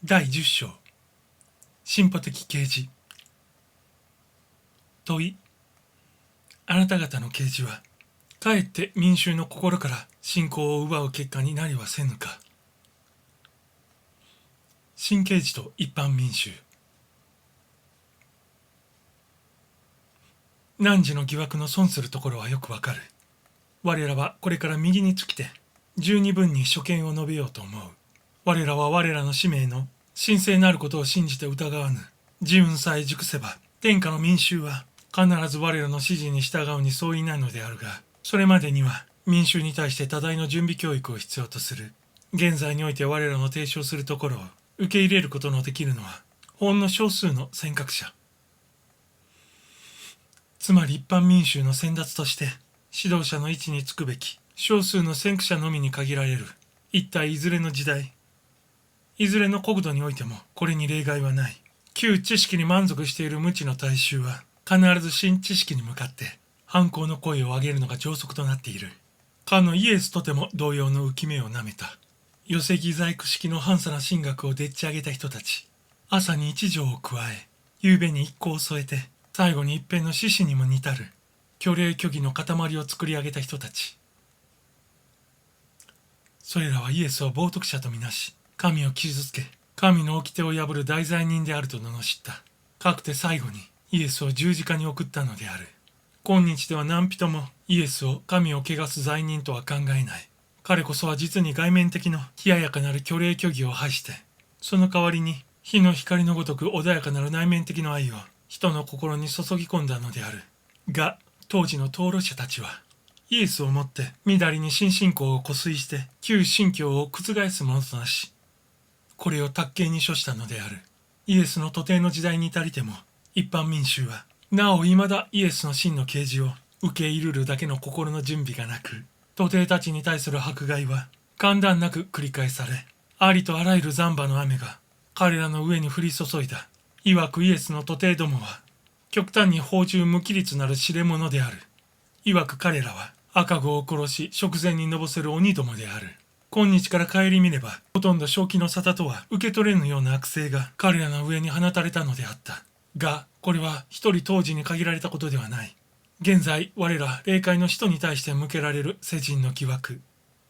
第10章進歩的啓示。問い。あなた方の啓示はかえって民衆の心から信仰を奪う結果になりはせぬか。新啓示と一般民衆。汝の疑惑の損するところはよくわかる。我らはこれから右に尽きて十二分に所見を述べようと思う。我らは我らの使命の神聖なることを信じて疑わぬ。自運さえ熟せば天下の民衆は必ず我らの指示に従うに相違ないのであるが、それまでには民衆に対して多大の準備教育を必要とする。現在において我らの提唱するところを受け入れることのできるのはほんの少数の尖閣者、つまり一般民衆の先達として指導者の位置につくべき少数の先駆者のみに限られる。一体いずれの時代、いずれの国土においてもこれに例外はない。旧知識に満足している無知の大衆は必ず新知識に向かって反抗の声を上げるのが定則となっている。かのイエスとても同様の浮き目をなめた。寄席細工式の半さな神学をでっち上げた人たち、朝に一錠を加え、夕べに一個を添えて、最後に一片の獅子にも似たる虚礼虚偽の塊を作り上げた人たち。それらはイエスを冒涜者とみなし、神を傷つけ、神の掟を破る大罪人であると罵った。かくて最後にイエスを十字架に送ったのである。今日では何人もイエスを神を汚す罪人とは考えない。彼こそは実に外面的の冷ややかなる虚礼虚偽を排して、その代わりに火の光のごとく穏やかなる内面的の愛を人の心に注ぎ込んだのである。が、当時の討論者たちはイエスをもってみだりに新信仰を固遂して旧信教を覆すものとなし、これを卓形に処したのである。イエスの徒弟の時代に至りても一般民衆はなお未だイエスの真の啓示を受け入れるだけの心の準備がなく、徒弟たちに対する迫害は間断なく繰り返され、ありとあらゆる残波の雨が彼らの上に降り注いだ。いわくイエスの徒弟どもは極端に芳醇無規律なる知れ者である。いわく彼らは赤子を殺し食前にのぼせる鬼どもである。今日から顧みればほとんど正気の沙汰とは受け取れぬような悪性が彼らの上に放たれたのであった。が、これは一人当時に限られたことではない。現在我ら霊界の使徒に対して向けられる世人の疑惑、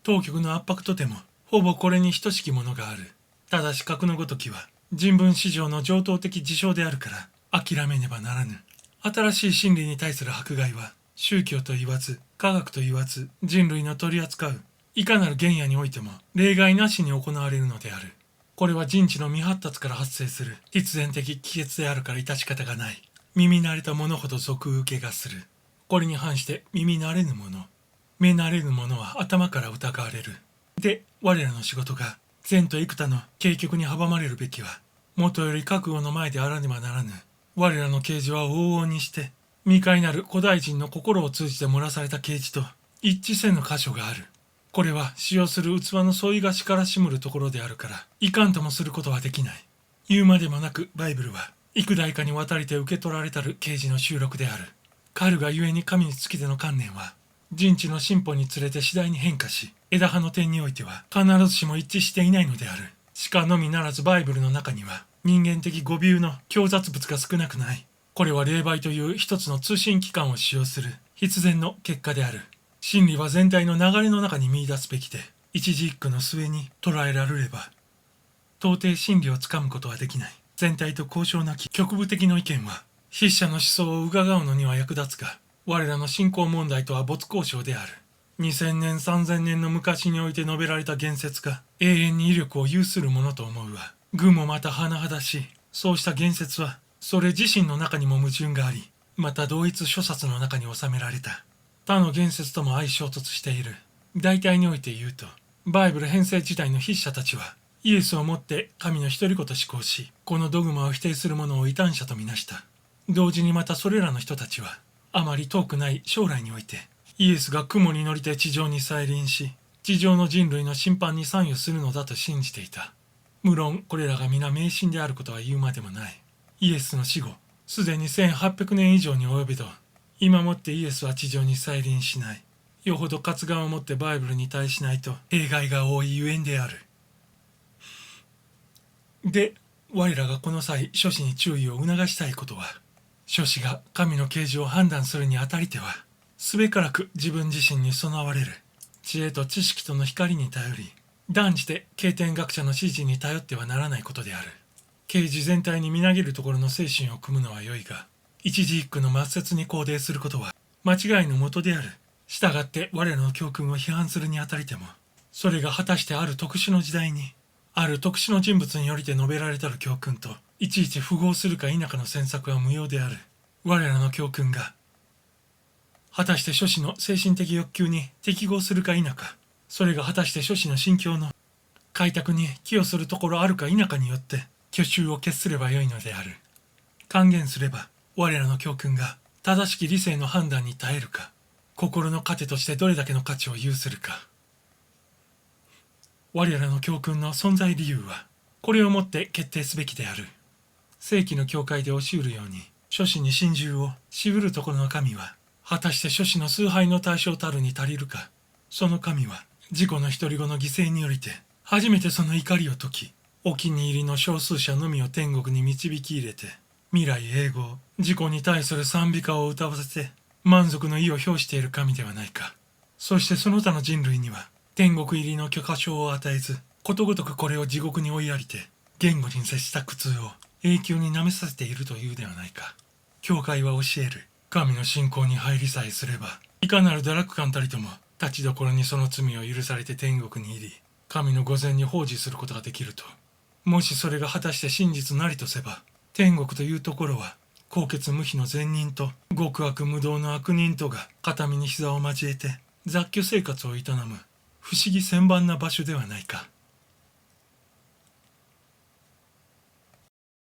当局の圧迫とてもほぼこれに等しきものがある。ただし格のごときは人文史上の常套的事象であるから諦めねばならぬ。新しい真理に対する迫害は宗教と言わず科学と言わず人類の取り扱ういかなる原野においても例外なしに行われるのである。これは人知の未発達から発生する必然的帰結であるから致し方がない。耳慣れた者ほど俗受けがする。これに反して耳慣れぬ者、目慣れぬ者は頭から疑われる。で、我らの仕事が善と幾多の軽極に阻まれるべきは、もとより覚悟の前であらねばならぬ。我らの啓示は往々にして未開なる古代人の心を通じて漏らされた啓示と一致せぬ箇所がある。これは使用する器の相違がしからしむるところであるからいかんともすることはできない。言うまでもなくバイブルは幾代かにわたりて受け取られたる啓示の収録である。かるがゆえに神につきての観念は人知の進歩につれて次第に変化し、枝葉の点においては必ずしも一致していないのである。しかのみならずバイブルの中には人間的語尾の強雑物が少なくない。これは霊媒という一つの通信機関を使用する必然の結果である。真理は全体の流れの中に見出すべきで、一字一句の末に捉えられれば到底真理をつかむことはできない。全体と交渉なき局部的の意見は筆者の思想を伺うのには役立つが、我らの信仰問題とは没交渉である。2000年3000年の昔において述べられた言説が永遠に威力を有するものと思うわ。愚もまた甚だしい。そうした言説はそれ自身の中にも矛盾があり、また同一諸冊の中に収められた他の言説とも相衝突している。大体において言うと、バイブル編成時代の筆者たちはイエスをもって神の一人子と思考し、このドグマを否定する者を異端者とみなした。同時にまたそれらの人たちはあまり遠くない将来においてイエスが雲に乗りて地上に再臨し、地上の人類の審判に参与するのだと信じていた。無論これらが皆迷信であることは言うまでもない。イエスの死後すでに1800年以上に及びと今もってイエスは地上に再臨しない。よほど活眼をもってバイブルに対しないと弊害が多いゆえんである。で、我らがこの際諸子に注意を促したいことは、諸子が神の啓示を判断するにあたりては、すべからく自分自身に備われる知恵と知識との光に頼り、断じて経典学者の指示に頼ってはならないことである。啓示全体にみなぎるところの精神を組むのは良いが、一字一句の抹殺に肯定することは間違いのもとである。したがって我らの教訓を批判するにあたりても、それが果たしてある特殊の時代に、ある特殊の人物によりて述べられたる教訓といちいち符合するか否かの詮索は無用である。我らの教訓が果たして諸子の精神的欲求に適合するか否か、それが果たして諸子の心境の開拓に寄与するところあるか否かによって去就を決すればよいのである。還元すれば、我らの教訓が正しき理性の判断に耐えるか、心の糧としてどれだけの価値を有するか。我らの教訓の存在理由は、これをもって決定すべきである。世紀の教会で教うるように、諸子に心中を渋るところの神は、果たして諸子の崇拝の対象たるに足りるか。その神は、自己の独り子の犠牲によりて、初めてその怒りを解き、お気に入りの少数者のみを天国に導き入れて、未来永劫、自己に対する賛美歌を歌わせて、満足の意を表している神ではないか。そしてその他の人類には、天国入りの許可証を与えず、ことごとくこれを地獄に追いやりて、言語に接した苦痛を永久に舐めさせているというではないか。教会は教える。神の信仰に入りさえすれば、いかなる堕落感たりとも、立ちどころにその罪を許されて天国に入り、神の御前に奉仕することができると。もしそれが果たして真実なりとせば、天国というところは、高潔無比の善人と極悪無道の悪人とが片身に膝を交えて雑居生活を営む不思議千万な場所ではないか。